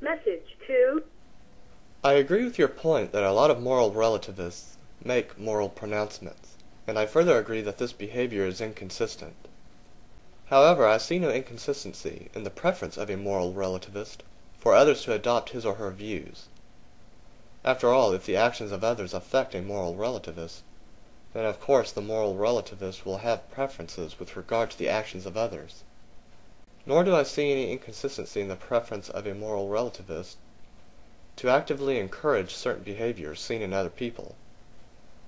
Message 2. I agree with your point that a lot of moral relativists make moral pronouncements, and I further agree that this behavior is inconsistent. However, I see no inconsistency in the preference of a moral relativist for others to adopt his or her views. After all, if the actions of others affect a moral relativist, then of course the moral relativist will have preferences with regard to the actions of others. Nor do I see any inconsistency in the preference of a moral relativist to actively encourage certain behaviors seen in other people,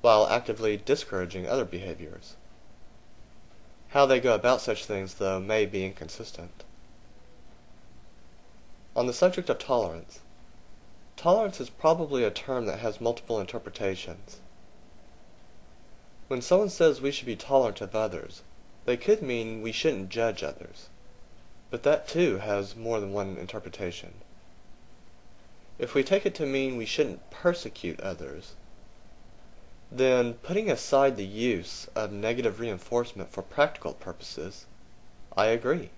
while actively discouraging other behaviors. How they go about such things, though, may be inconsistent. On the subject of tolerance, tolerance is probably a term that has multiple interpretations. When someone says we should be tolerant of others, they could mean we shouldn't judge others, but that too has more than one interpretation. If we take it to mean we shouldn't persecute others, then putting aside the use of negative reinforcement for practical purposes, I agree.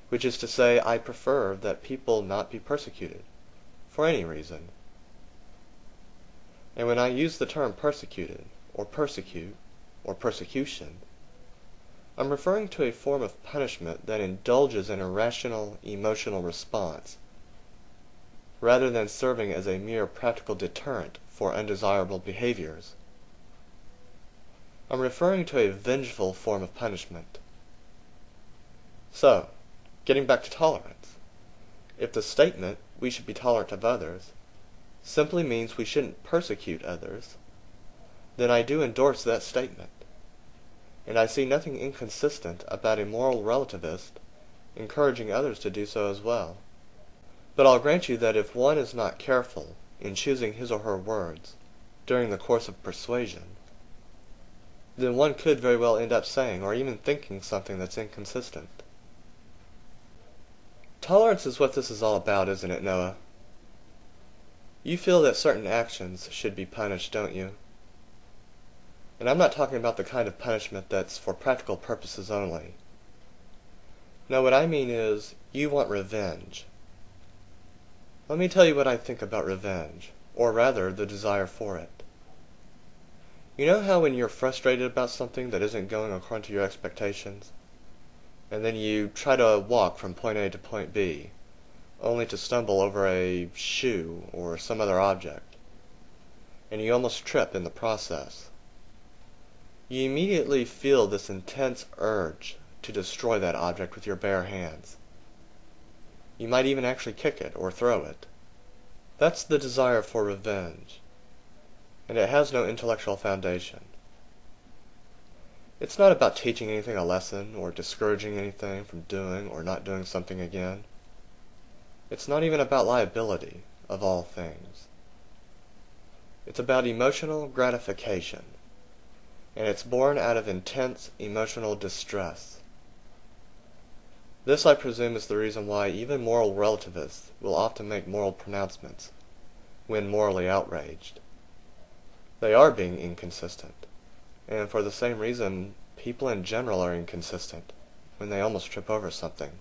Which is to say, I prefer that people not be persecuted, for any reason. And when I use the term persecuted, or persecute, or persecution, I'm referring to a form of punishment that indulges an irrational emotional response, rather than serving as a mere practical deterrent for undesirable behaviors. I'm referring to a vengeful form of punishment. So, getting back to tolerance, if the statement, we should be tolerant of others, simply means we shouldn't persecute others, then I do endorse that statement, and I see nothing inconsistent about a moral relativist encouraging others to do so as well. But I'll grant you that if one is not careful in choosing his or her words during the course of persuasion, then one could very well end up saying or even thinking something that's inconsistent. Tolerance is what this is all about, isn't it, Noah? You feel that certain actions should be punished, don't you? And I'm not talking about the kind of punishment that's for practical purposes only. No, what I mean is, you want revenge. Let me tell you what I think about revenge, or rather, the desire for it. You know how when you're frustrated about something that isn't going according to your expectations, and then you try to walk from point A to point B, only to stumble over a shoe or some other object, and you almost trip in the process. You immediately feel this intense urge to destroy that object with your bare hands. You might even actually kick it or throw it. That's the desire for revenge, and it has no intellectual foundation. It's not about teaching anything a lesson or discouraging anything from doing or not doing something again. It's not even about liability, of all things. It's about emotional gratification, and it's born out of intense emotional distress. This, I presume, is the reason why even moral relativists will often make moral pronouncements when morally outraged. They are being inconsistent, and for the same reason, people in general are inconsistent when they almost trip over something.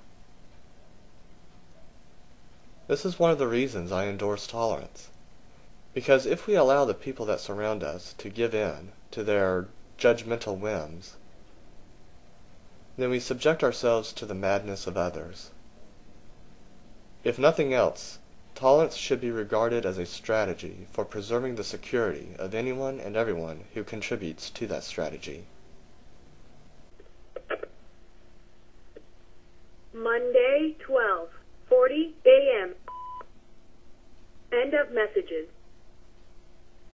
This is one of the reasons I endorse tolerance, because if we allow the people that surround us to give in to their judgmental whims, then we subject ourselves to the madness of others. If nothing else, tolerance should be regarded as a strategy for preserving the security of anyone and everyone who contributes to that strategy. Monday, 12:40 a.m. End of messages.